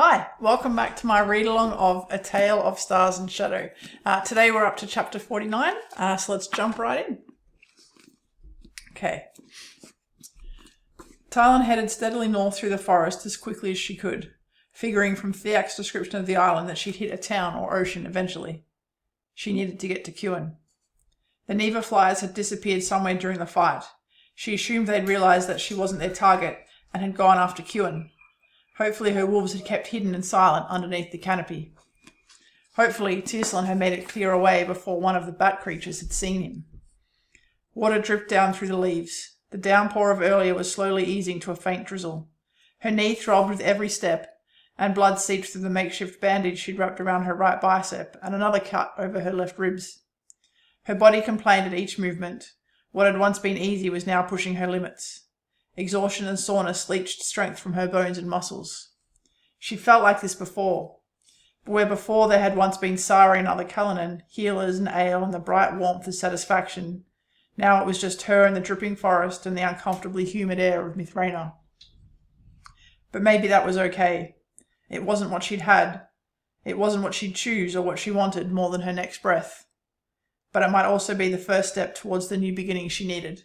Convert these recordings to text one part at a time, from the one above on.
Hi, welcome back to my read-along of A Tale of Stars and Shadow. Today we're up to chapter 49, so let's jump right in. Okay. Talyn headed steadily north through the forest as quickly as she could, figuring from Theak's description of the island that she'd hit a town or ocean eventually. She needed to get to Cuan. The Neva flyers had disappeared somewhere during the fight. She assumed they'd realised that she wasn't their target and had gone after Cuan. Hopefully her wolves had kept hidden and silent underneath the canopy. Hopefully Talyn had made it clear away before one of the bat creatures had seen him. Water dripped down through the leaves. The downpour of earlier was slowly easing to a faint drizzle. Her knee throbbed with every step, and blood seeped through the makeshift bandage she'd wrapped around her right bicep and another cut over her left ribs. Her body complained at each movement. What had once been easy was now pushing her limits. Exhaustion and soreness leached strength from her bones and muscles. She felt like this before, but where before there had once been Sari and other Cullinan, healers and ale and the bright warmth of satisfaction, now it was just her and the dripping forest and the uncomfortably humid air of Mithrana. But maybe that was okay. It wasn't what she'd had. It wasn't what she'd choose or what she wanted more than her next breath. But it might also be the first step towards the new beginning she needed.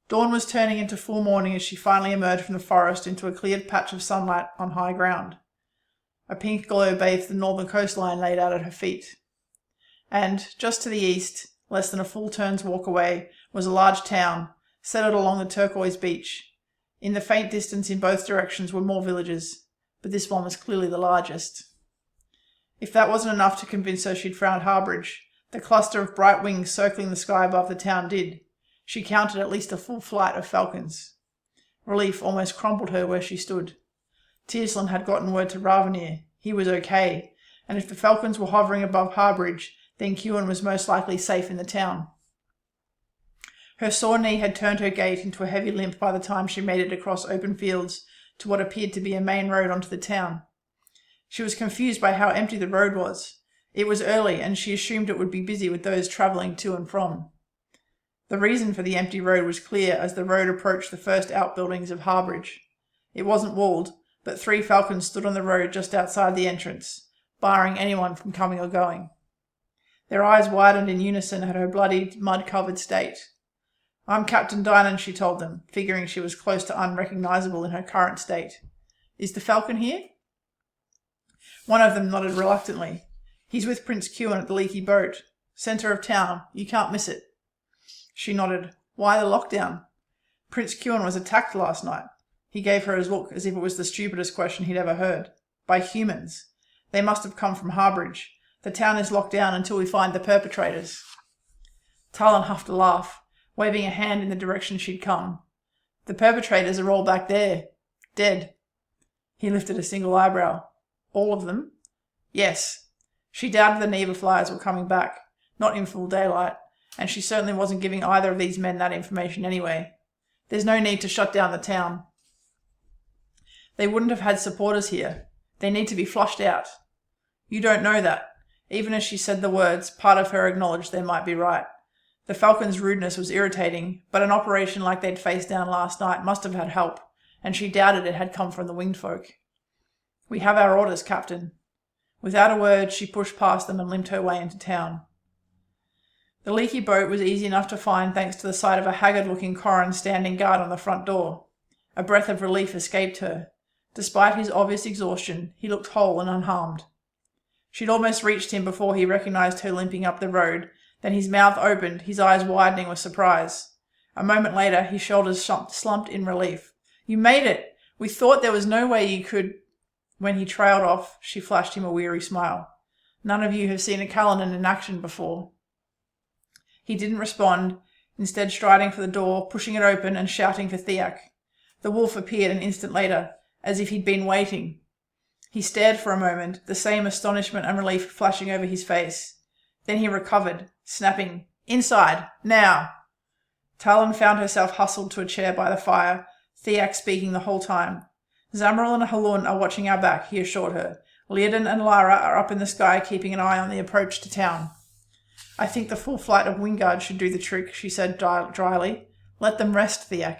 Dawn was turning into full morning as she finally emerged from the forest into a cleared patch of sunlight on high ground. A pink glow bathed the northern coastline laid out at her feet. And, just to the east, less than a full turn's walk away, was a large town, settled along the turquoise beach. In the faint distance in both directions were more villages, but this one was clearly the largest. If that wasn't enough to convince her she'd found Harbourage, the cluster of bright wings circling the sky above the town did. She counted at least a full flight of falcons. Relief almost crumpled her where she stood. Talyn had gotten word to Ravenir. He was okay, and if the falcons were hovering above Harbourage, then Cuan was most likely safe in the town. Her sore knee had turned her gait into a heavy limp by the time she made it across open fields to what appeared to be a main road onto the town. She was confused by how empty the road was. It was early, and she assumed it would be busy with those travelling to and from. The reason for the empty road was clear as the road approached the first outbuildings of Harbourage. It wasn't walled, but 3 falcons stood on the road just outside the entrance, barring anyone from coming or going. Their eyes widened in unison at her bloodied, mud-covered state. "I'm Captain Dynan," she told them, figuring she was close to unrecognisable in her current state. "Is the falcon here?" One of them nodded reluctantly. "He's with Prince Cuan at the Leaky Boat. Centre of town. You can't miss it." She nodded. "Why the lockdown?" "Prince Cuan was attacked last night." He gave her his look as if it was the stupidest question he'd ever heard. "By humans. They must have come from Harbourage. The town is locked down until we find the perpetrators." Talyn huffed a laugh, waving a hand in the direction she'd come. "The perpetrators are all back there. Dead." He lifted a single eyebrow. "All of them?" "Yes." She doubted the Neva flyers were coming back, not in full daylight, and she certainly wasn't giving either of these men that information anyway. There's no need to shut down the town. They wouldn't have had supporters here. They need to be flushed out. "You don't know that." Even as she said the words, part of her acknowledged they might be right. The falcon's rudeness was irritating, but an operation like they'd faced down last night must have had help, and she doubted it had come from the winged folk. "We have our orders, Captain." Without a word, she pushed past them and limped her way into town. The Leaky Boat was easy enough to find thanks to the sight of a haggard-looking Corran standing guard on the front door. A breath of relief escaped her. Despite his obvious exhaustion, he looked whole and unharmed. She'd almost reached him before he recognised her limping up the road, then his mouth opened, his eyes widening with surprise. A moment later, his shoulders slumped in relief. "You made it! We thought there was no way you could—" When he trailed off, she flashed him a weary smile. "None of you have seen a Cullinan in action before." He didn't respond, instead striding for the door, pushing it open and shouting for Theak. The wolf appeared an instant later, as if he'd been waiting. He stared for a moment, the same astonishment and relief flashing over his face. Then he recovered, snapping, "Inside! Now!" Talyn found herself hustled to a chair by the fire, Theak speaking the whole time. "Zamril and Halun are watching our back," he assured her. "Liaden and Lyra are up in the sky keeping an eye on the approach to town." "I think the full flight of Wingard should do the trick," she said dryly. "Let them rest, Theak.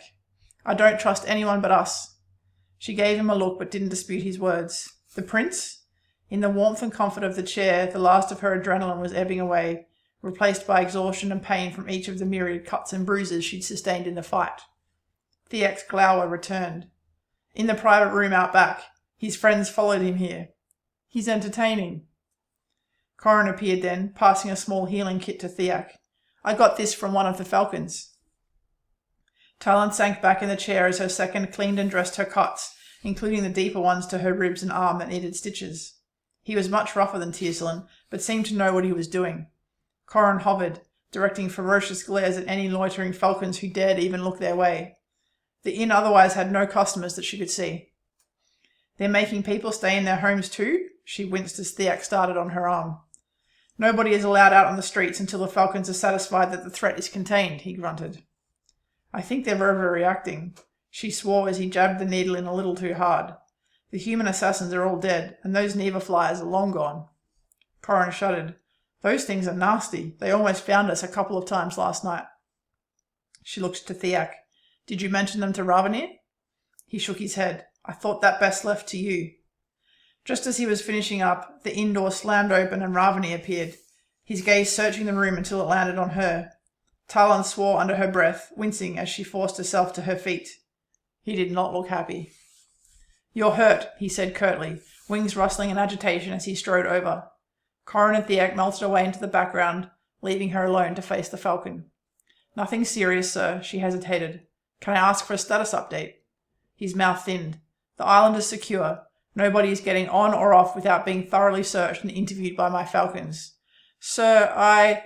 I don't trust anyone but us." She gave him a look but didn't dispute his words. The prince? In the warmth and comfort of the chair, the last of her adrenaline was ebbing away, replaced by exhaustion and pain from each of the myriad cuts and bruises she'd sustained in the fight. Theak's glower returned. In the private room out back. His friends followed him here. He's entertaining. Corin appeared then, passing a small healing kit to Theak. I got this from one of the falcons. Talyn sank back in the chair as her second cleaned and dressed her cuts, including the deeper ones to her ribs and arm that needed stitches. He was much rougher than Talyn, but seemed to know what he was doing. Corin hovered, directing ferocious glares at any loitering falcons who dared even look their way. The inn otherwise had no customers that she could see. They're making people stay in their homes too? She winced as Theak started on her arm. Nobody is allowed out on the streets until the falcons are satisfied that the threat is contained, he grunted. I think they're overreacting. She swore as he jabbed the needle in a little too hard. The human assassins are all dead, and those Neva flyers are long gone. Corin shuddered. Those things are nasty. They almost found us a couple of times last night. She looked to Theak. Did you mention them to Ravenir? He shook his head. I thought that best left to you. Just as he was finishing up, the inn door slammed open and Ravenir appeared, his gaze searching the room until it landed on her. Talyn swore under her breath, wincing as she forced herself to her feet. He did not look happy. You're hurt, he said curtly, wings rustling in agitation as he strode over. Corin and Theak melted away into the background, leaving her alone to face the falcon. Nothing serious, sir, she hesitated. Can I ask for a status update? His mouth thinned. The island is secure. Nobody is getting on or off without being thoroughly searched and interviewed by my falcons. Sir, I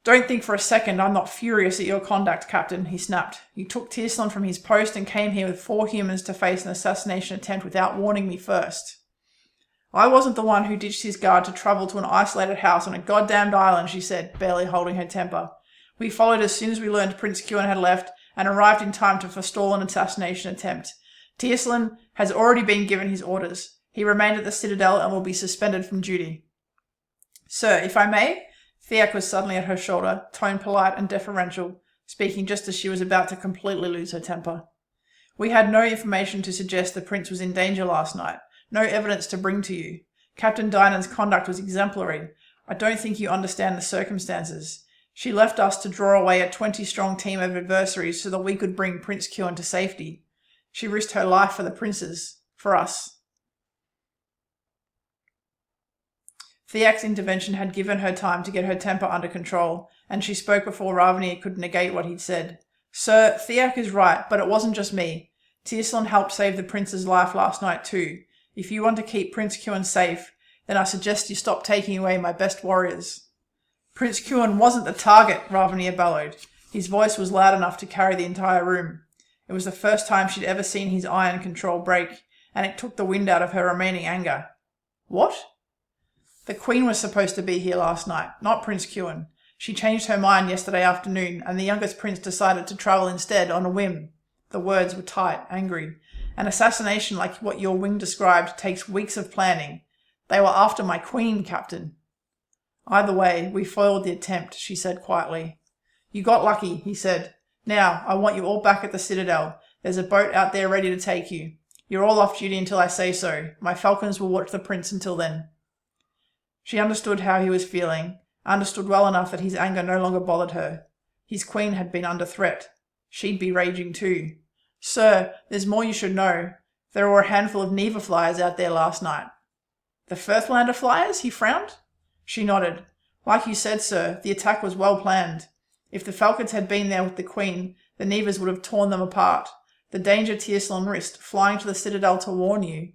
don't think for a second I'm not furious at your conduct, Captain, he snapped. You took Talyn from his post and came here with 4 humans to face an assassination attempt without warning me first. I wasn't the one who ditched his guard to travel to an isolated house on a goddamned island, she said, barely holding her temper. We followed as soon as we learned Prince Kewin had left and arrived in time to forestall an assassination attempt. Talyn has already been given his orders. He remained at the Citadel and will be suspended from duty. Sir, if I may? Theak was suddenly at her shoulder, tone polite and deferential, speaking just as she was about to completely lose her temper. We had no information to suggest the prince was in danger last night, no evidence to bring to you. Captain Dynan's conduct was exemplary. I don't think you understand the circumstances. She left us to draw away a 20-strong team of adversaries so that we could bring Prince Kewin to safety. She risked her life for the princes, for us. Theak's intervention had given her time to get her temper under control, and she spoke before Ravenir could negate what he'd said. Sir, Theak is right, but it wasn't just me. Talyn helped save the prince's life last night too. If you want to keep Prince Kewin safe, then I suggest you stop taking away my best warriors. Prince Kewin wasn't the target, Ravenir bellowed. His voice was loud enough to carry the entire room. It was the first time she'd ever seen his iron control break, and it took the wind out of her remaining anger. What? The Queen was supposed to be here last night, not Prince Kewin. She changed her mind yesterday afternoon, and the youngest prince decided to travel instead on a whim. The words were tight, angry. An assassination like what your wing described takes weeks of planning. They were after my queen, Captain. Either way, we foiled the attempt, she said quietly. You got lucky, he said. Now, I want you all back at the Citadel. There's a boat out there ready to take you. You're all off duty until I say so. My falcons will watch the prince until then. She understood how he was feeling, understood well enough that his anger no longer bothered her. His queen had been under threat. She'd be raging too. Sir, there's more you should know. There were a handful of Neva flyers out there last night. The Firthlander flyers? He frowned. She nodded. Like you said, sir, the attack was well planned. If the falcons had been there with the queen, the Nevas would have torn them apart. The danger Talyn risked, flying to the Citadel to warn you.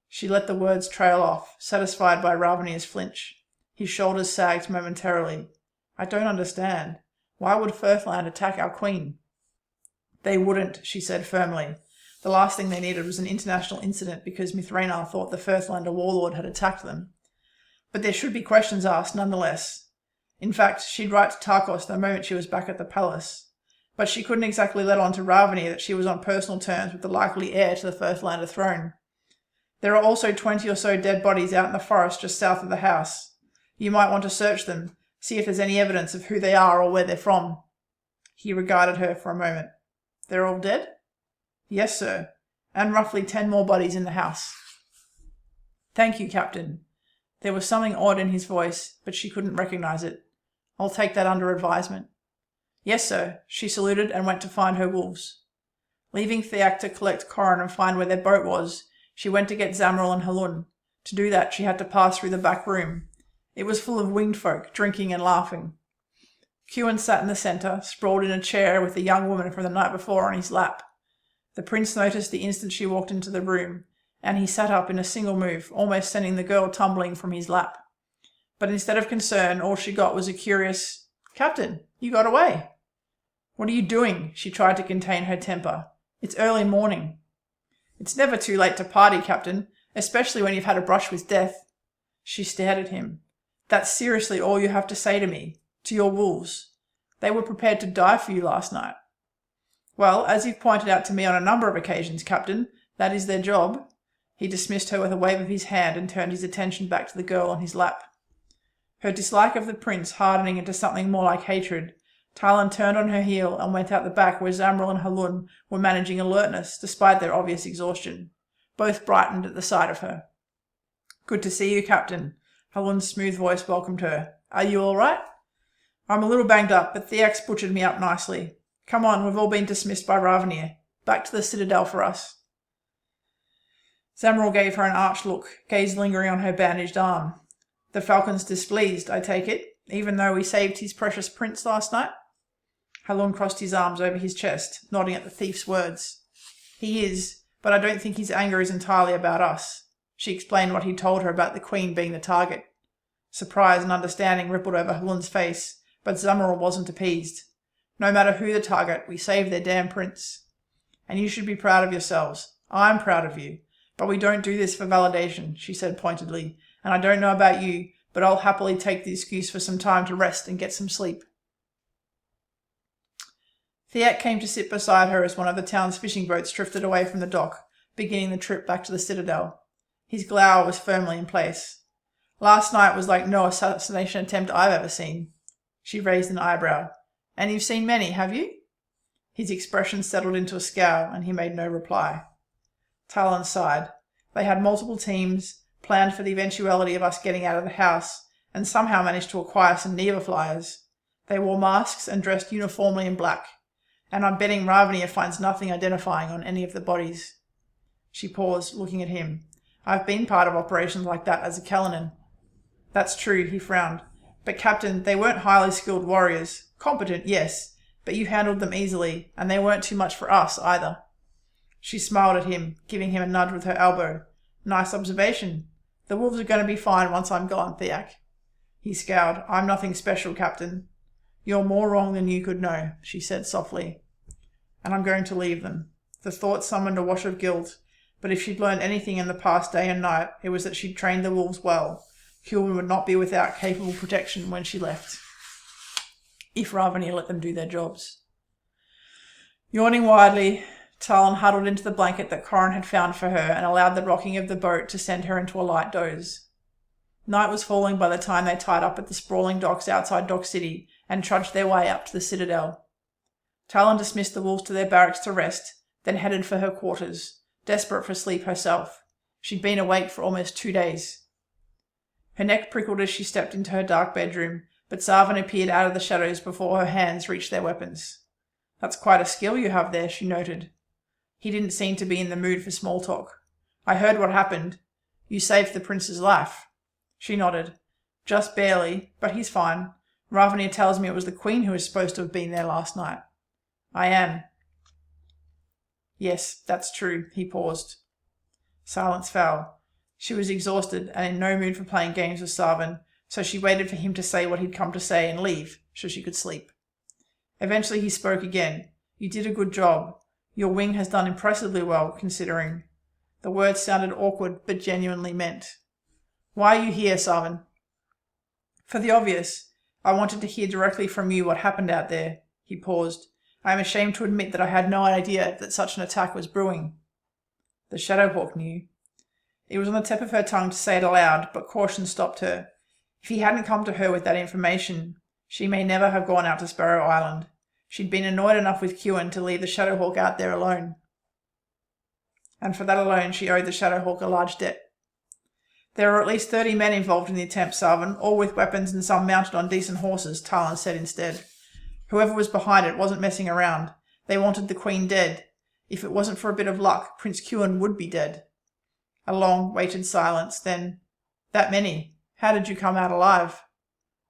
She let the words trail off, satisfied by Ravenir's flinch. His shoulders sagged momentarily. I don't understand. Why would Firthland attack our queen? They wouldn't, she said firmly. The last thing they needed was an international incident because Mithranar thought the Firthlander warlord had attacked them. But there should be questions asked nonetheless. In fact, she'd write to Tarkos the moment she was back at the palace. But she couldn't exactly let on to Ravenir that she was on personal terms with the likely heir to the Firthlander throne. There are also 20 or so dead bodies out in the forest just south of the house. You might want to search them, see if there's any evidence of who they are or where they're from. He regarded her for a moment. They're all dead? Yes, sir. and roughly 10 more bodies in the house. Thank you, Captain. There was something odd in his voice, but she couldn't recognize it. I'll take that under advisement. Yes, sir. She saluted and went to find her wolves. Leaving Theak to collect Corin and find where their boat was, she went to get Zamril and Halun. To do that, she had to pass through the back room. It was full of winged folk, drinking and laughing. Cuin sat in the centre, sprawled in a chair with the young woman from the night before on his lap. The prince noticed the instant she walked into the room, and he sat up in a single move, almost sending the girl tumbling from his lap. But instead of concern, all she got was a curious, "Captain, you got away." "What are you doing?" She tried to contain her temper. "It's early morning." "It's never too late to party, Captain, especially when you've had a brush with death." She stared at him. "That's seriously all you have to say to me? To your wolves? They were prepared to die for you last night." "Well, as you've pointed out to me on a number of occasions, Captain, that is their job." He dismissed her with a wave of his hand and turned his attention back to the girl on his lap. Her dislike of the prince hardening into something more like hatred, Talyn turned on her heel and went out the back where Zamril and Halun were managing alertness despite their obvious exhaustion. Both brightened at the sight of her. "Good to see you, Captain." Halun's smooth voice welcomed her. "Are you all right?" "I'm a little banged up, but Theak's butchered me up nicely. Come on, we've all been dismissed by Ravnir. Back to the citadel for us." Zamril gave her an arch look, gaze lingering on her bandaged arm. "The Falcon's displeased, I take it, even though we saved his precious prince last night?" Halun crossed his arms over his chest, nodding at the thief's words. "He is, but I don't think his anger is entirely about us." She explained what he told her about the Queen being the target. Surprise and understanding rippled over Halun's face, but Zamril wasn't appeased. "No matter who the target, we saved their damn prince. And you should be proud of yourselves. I'm proud of you. But we don't do this for validation," she said pointedly. "And I don't know about you, but I'll happily take the excuse for some time to rest and get some sleep." Theak came to sit beside her as one of the town's fishing boats drifted away from the dock, beginning the trip back to the citadel. His glower was firmly in place. "Last night was like no assassination attempt I've ever seen." She raised an eyebrow. "And you've seen many, have you?" His expression settled into a scowl, and he made no reply. Talyn sighed. They had multiple teams, planned for the eventuality of us getting out of the house, and somehow managed to acquire some Neva flyers. They wore masks and dressed uniformly in black, and I'm betting Ravnir finds nothing identifying on any of the bodies. She paused, looking at him. "I've been part of operations like that as a Kalinin." "That's true," he frowned. "But Captain, they weren't highly skilled warriors. Competent, yes, but you handled them easily, and they weren't too much for us either." She smiled at him, giving him a nudge with her elbow. "Nice observation. The wolves are going to be fine once I'm gone, Theak." He scowled. "I'm nothing special, Captain." "You're more wrong than you could know," she said softly. "And I'm going to leave them." The thought summoned a wash of guilt, but if she'd learned anything in the past day and night, it was that she'd trained the wolves well. Cuin would not be without capable protection when she left, if Ravnir let them do their jobs. Yawning widely, Talyn huddled into the blanket that Corin had found for her and allowed the rocking of the boat to send her into a light doze. Night was falling by the time they tied up at the sprawling docks outside Dock City and trudged their way up to the citadel. Talyn dismissed the wolves to their barracks to rest, then headed for her quarters, desperate for sleep herself. She'd been awake for almost 2 days. Her neck prickled as she stepped into her dark bedroom, but Sarvan appeared out of the shadows before her hands reached their weapons. "That's quite a skill you have there," she noted. He didn't seem to be in the mood for small talk. "I heard what happened. You saved the prince's life." She nodded. "Just barely, but he's fine. Ravnir tells me it was the Queen who was supposed to have been there last night." "I am." "Yes, that's true." He paused. Silence fell. She was exhausted and in no mood for playing games with Sarvan, so she waited for him to say what he'd come to say and leave, so she could sleep. Eventually he spoke again. "You did a good job. Your wing has done impressively well, considering." The words sounded awkward, but genuinely meant. "Why are you here, Sarvan?" "For the obvious. I wanted to hear directly from you what happened out there." He paused. "I am ashamed to admit that I had no idea that such an attack was brewing." The Shadowhawk knew. It was on the tip of her tongue to say it aloud, but caution stopped her. If he hadn't come to her with that information, she may never have gone out to Sparrow Island. She'd been annoyed enough with Cuin to leave the Shadowhawk out there alone. and for that alone she owed the Shadowhawk a large debt. There are at least 30 men involved in the attempt, Sarvin, all with weapons and some mounted on decent horses, Talyn said instead. Whoever was behind it wasn't messing around. They wanted the Queen dead. If it wasn't for a bit of luck, Prince Kewin would be dead. A long, weighted silence, then, "That many? How did you come out alive?"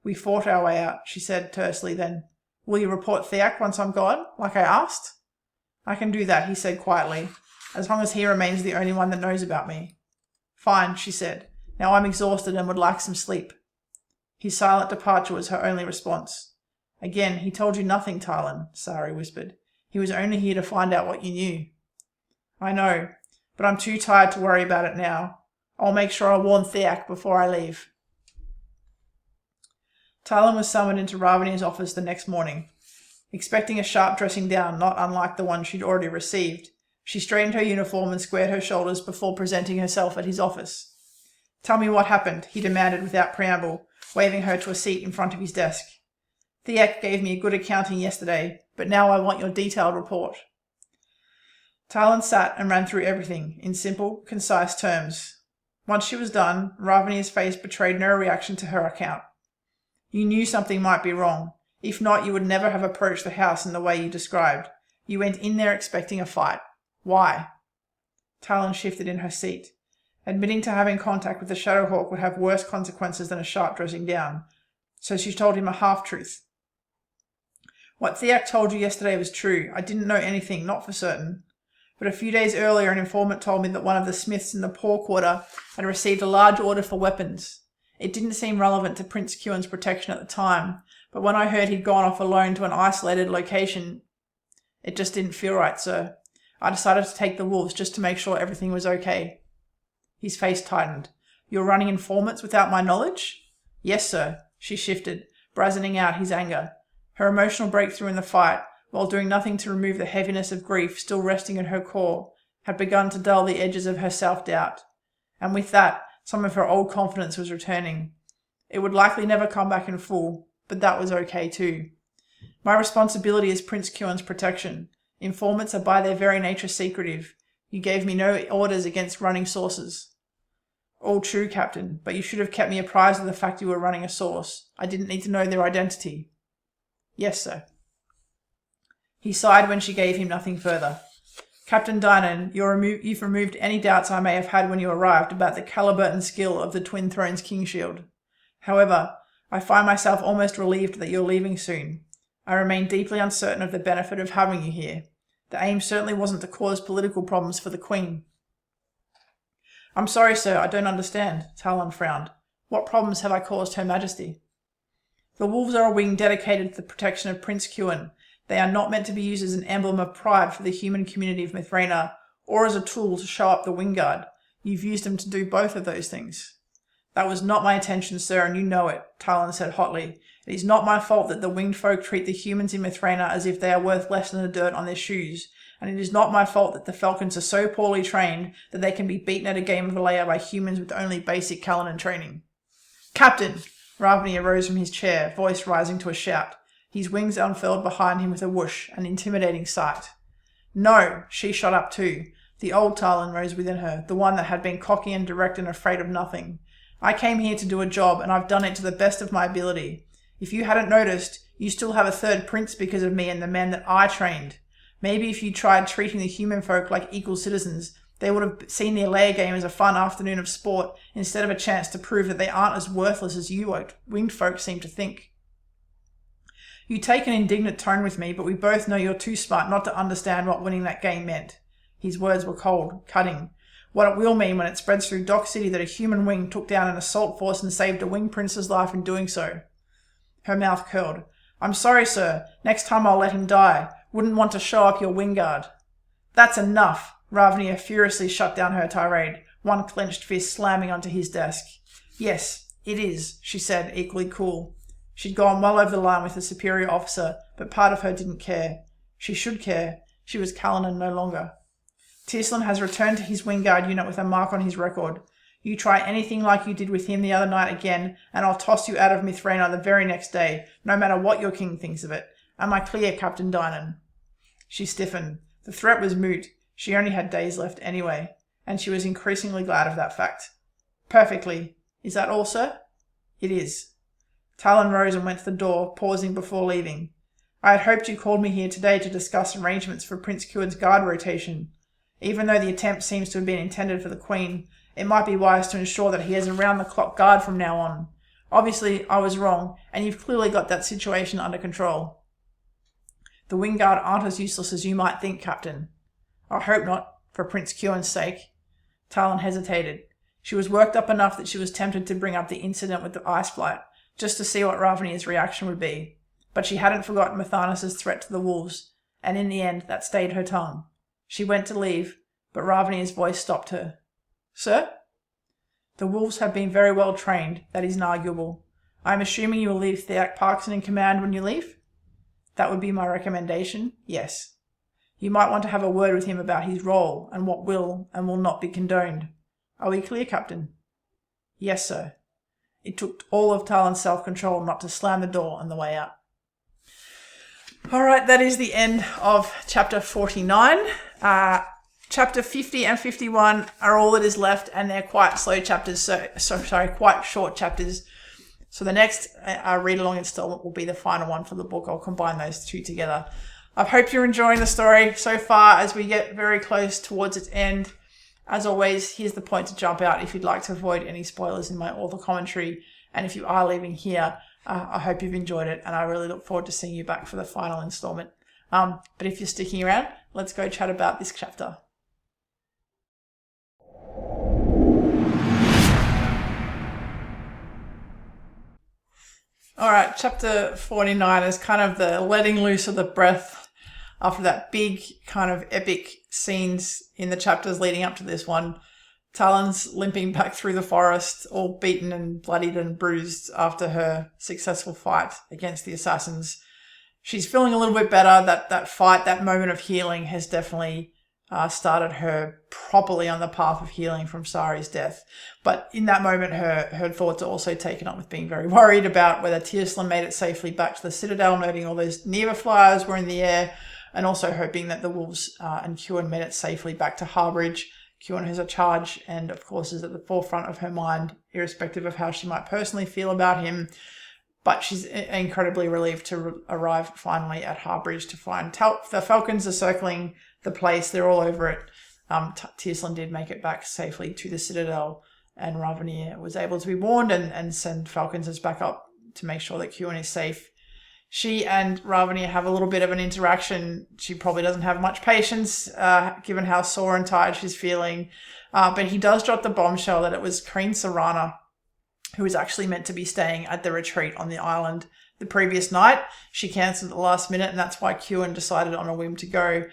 "We fought our way out," she said tersely then. "Will you report Theak once I'm gone, like I asked?" "I can do that," he said quietly, "as long as he remains the only one that knows about me." "Fine," she said. "Now I'm exhausted and would like some sleep." His silent departure was her only response. "Again, he told you nothing, Talyn," Sari whispered. "He was only here to find out what you knew." "I know, but I'm too tired to worry about it now. I'll make sure I warn Theak before I leave." Talyn was summoned into Ravania's office the next morning. Expecting a sharp dressing down not unlike the one she'd already received, she straightened her uniform and squared her shoulders before presenting herself at his office. "Tell me what happened," he demanded without preamble, waving her to a seat in front of his desk. "Theak gave me a good accounting yesterday, but now I want your detailed report." Talyn sat and ran through everything, in simple, concise terms. Once she was done, Ravania's face betrayed no reaction to her account. "You knew something might be wrong. If not, you would never have approached the house in the way you described. You went in there expecting a fight. Why?" Talyn shifted in her seat. Admitting to having contact with the Shadowhawk would have worse consequences than a sharp dressing down, so she told him a half-truth. "What Theak told you yesterday was true. I didn't know anything, not for certain. But a few days earlier an informant told me that one of the smiths in the Poor Quarter had received a large order for weapons. It didn't seem relevant to Prince Kewin's protection at the time, but when I heard he'd gone off alone to an isolated location, it just didn't feel right, sir. I decided to take the wolves just to make sure everything was okay." His face tightened. "You're running informants without my knowledge?" "Yes, sir." She shifted, brazening out his anger. Her emotional breakthrough in the fight, while doing nothing to remove the heaviness of grief still resting in her core, had begun to dull the edges of her self-doubt. And with that, some of her old confidence was returning. It would likely never come back in full, but that was okay too. "My responsibility is Prince Kewin's protection. Informants are by their very nature secretive. You gave me no orders against running sources." "All true, Captain, but you should have kept me apprised of the fact you were running a source. I didn't need to know their identity." "Yes, sir." He sighed when she gave him nothing further. "Captain Dynan, you've removed any doubts I may have had when you arrived about the caliber and skill of the Twin Thrones King Shield. However, I find myself almost relieved that you're leaving soon. I remain deeply uncertain of the benefit of having you here. The aim certainly wasn't to cause political problems for the Queen." "I'm sorry, sir, I don't understand," Talyn frowned. "What problems have I caused Her Majesty?" "The wolves are a wing dedicated to the protection of Prince Kewin. They are not meant to be used as an emblem of pride for the human community of Mithrena, or as a tool to show up the Wingguard. You've used them to do both of those things." "That was not my intention, sir, and you know it," Talyn said hotly. "It is not my fault that the winged folk treat the humans in Mithrena as if they are worth less than the dirt on their shoes, and it is not my fault that the falcons are so poorly trained that they can be beaten at a game of Alea by humans with only basic Calanan training." "Captain!" Ravania rose from his chair, voice rising to a shout. His wings unfurled behind him with a whoosh, an intimidating sight. "No!" She shot up too. The old Talyn rose within her, the one that had been cocky and direct and afraid of nothing. "I came here to do a job, and I've done it to the best of my ability. If you hadn't noticed, you still have a third prince because of me and the men that I trained. Maybe if you tried treating the human folk like equal citizens, they would have seen the Alea game as a fun afternoon of sport instead of a chance to prove that they aren't as worthless as you winged folk seem to think. You take an indignant tone with me, but we both know you're too smart not to understand what winning that game meant." His words were cold, cutting. "What it will mean when it spreads through Dock City that a human wing took down an assault force and saved a winged prince's life in doing so." Her mouth curled. "I'm sorry, sir. Next time I'll let him die. Wouldn't want to show up your Wingguard." "That's enough!" Ravania furiously shut down her tirade, one clenched fist slamming onto his desk. "Yes, it is," she said, equally cool. She'd gone well over the line with the superior officer, but part of her didn't care. She should care. She was Calanan no longer. "Tislin has returned to his Wingguard unit with a mark on his record. You try anything like you did with him the other night again, and I'll toss you out of Mithrena the very next day, no matter what your king thinks of it. Am I clear, Captain Dynan?" She stiffened. The threat was moot. She only had days left anyway, and she was increasingly glad of that fact. Perfectly. Is that all, sir? It is. Talyn rose and went to the door, pausing before leaving. I had hoped you called me here today to discuss arrangements for Prince Kewin's guard rotation. Even though the attempt seems to have been intended for the Queen, it might be wise to ensure that he has a round-the-clock guard from now on. Obviously, I was wrong, and you've clearly got that situation under control. The wing guard aren't as useless as you might think, Captain. I hope not, for Prince Kewin's sake. Talyn hesitated. She was worked up enough that she was tempted to bring up the incident with the ice flight, just to see what Ravnia's reaction would be. But she hadn't forgotten Mathanas' threat to the wolves, and in the end that stayed her tongue. She went to leave, but Ravnia's voice stopped her. Sir? The wolves have been very well trained, that is inarguable. I am assuming you will leave Theak Parkson in command when you leave? That would be my recommendation, yes. You might want to have a word with him about his role and what will and will not be condoned. Are we clear, Captain? Yes, sir. It took all of Talyn's self-control not to slam the door on the way out. All right, that is the end of chapter 49. Chapter 50 and 51 are all that is left, and they're quite slow chapters, quite short chapters. So the next read-along installment will be the final one for the book. I'll combine those two together. I hope you're enjoying the story so far as we get very close towards its end. As always, here's the point to jump out if you'd like to avoid any spoilers in my author commentary. And if you are leaving here, I hope you've enjoyed it, and I really look forward to seeing you back for the final installment. But if you're sticking around, let's go chat about this chapter. All right, chapter 49 is kind of the letting loose of the breath after that big kind of epic scenes in the chapters leading up to this one. Talyn's limping back through the forest, all beaten and bloodied and bruised after her successful fight against the assassins. She's feeling a little bit better. That fight, that moment of healing has definitely started her properly on the path of healing from Sari's death. But in that moment, her thoughts are also taken up with being very worried about whether Talyn made it safely back to the Citadel, noting all those Neva flyers were in the air, and also hoping that the wolves and Kewin made it safely back to Harbridge. Kewin has a charge and, of course, is at the forefront of her mind, irrespective of how she might personally feel about him. But she's incredibly relieved to arrive finally at Harbridge to find the Falcons are circling the place. They're all over it. Talyn did make it back safely to the Citadel, and Ravnia was able to be warned and send Falcons as backup to make sure that Kewin is safe. She and Ravnia have a little bit of an interaction. She probably doesn't have much patience, given how sore and tired she's feeling. But he does drop the bombshell that it was Queen Serana who was actually meant to be staying at the retreat on the island the previous night. She cancelled at the last minute, and that's why Kewin decided on a whim to go,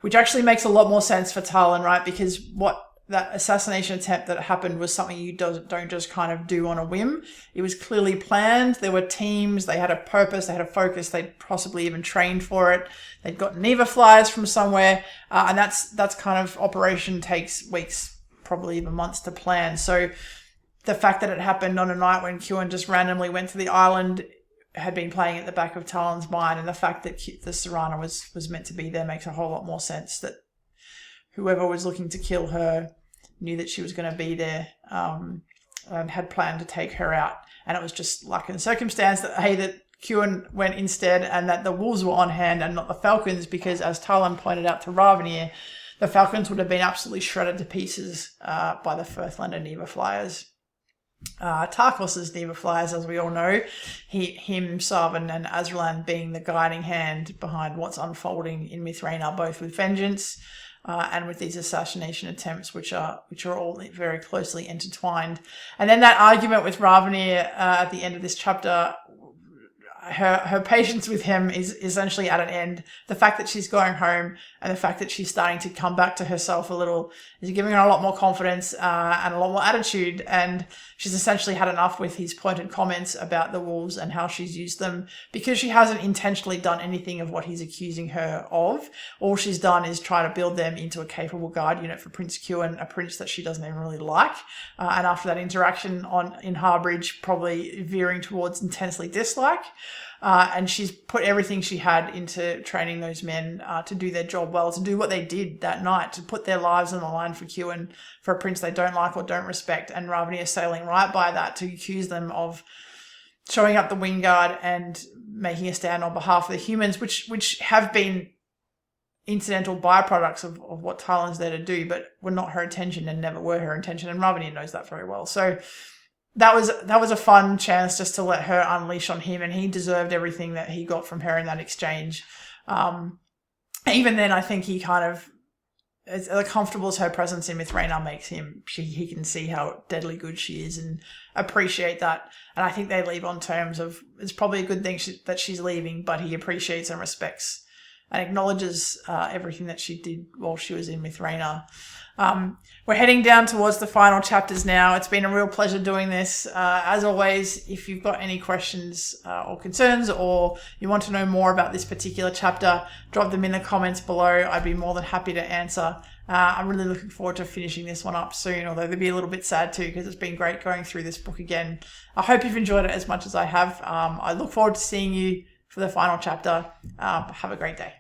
which actually makes a lot more sense for Talyn, right? Because what that assassination attempt that happened was something you don't just kind of do on a whim. It was clearly planned. There were teams. They had a purpose. They had a focus. They'd possibly even trained for it. They'd got Neva flyers from somewhere. And that's kind of operation takes weeks, probably even months to plan. So the fact that it happened on a night when Kewin just randomly went to the island had been playing at the back of Talyn's mind, and the fact that the Serana was meant to be there makes a whole lot more sense. That whoever was looking to kill her knew that she was going to be there, and had planned to take her out. And it was just luck and circumstance that Kewin went instead, and that the wolves were on hand and not the Falcons, because as Talyn pointed out to Ravnia, the Falcons would have been absolutely shredded to pieces by the Firthlander Neva flyers. Tarkos's Neva flyers, as we all know, him, Sarvan, and Azralan being the guiding hand behind what's unfolding in Mithrain, both with vengeance and with these assassination attempts, which are all very closely intertwined. And then that argument with Ravnia at the end of this chapter, her patience with him is essentially at an end. The fact that she's going home and the fact that she's starting to come back to herself a little is giving her a lot more confidence and a lot more attitude. And she's essentially had enough with his pointed comments about the wolves and how she's used them, because she hasn't intentionally done anything of what he's accusing her of. All she's done is try to build them into a capable guard unit for Prince Kewin, a prince that she doesn't even really like. And after that interaction in Harbridge, probably veering towards intensely dislike. And she's put everything she had into training those men to do their job well, to do what they did that night, to put their lives on the line for Kewin, for a prince they don't like or don't respect. And Ravani is sailing right by that to accuse them of showing up the Wingard and making a stand on behalf of the humans, which have been incidental byproducts of what Talyn's there to do, but were not her intention and never were her intention. And Ravani knows that very well. So that was a fun chance just to let her unleash on him, and he deserved everything that he got from her in that exchange. Even then, I think he kind of, as comfortable as her presence in Mithraina makes him, he can see how deadly good she is and appreciate that. And I think they leave on terms of, it's probably a good thing that she's leaving, but he appreciates and respects and acknowledges everything that she did while she was in Mithraina. We're heading down towards the final chapters now. It's been a real pleasure doing this. As always, if you've got any questions or concerns, or you want to know more about this particular chapter, drop them in the comments below. I'd be more than happy to answer. I'm really looking forward to finishing this one up soon, although they'll be a little bit sad too, because it's been great going through this book again. I hope you've enjoyed it as much as I have. I look forward to seeing you for the final chapter. Have a great day.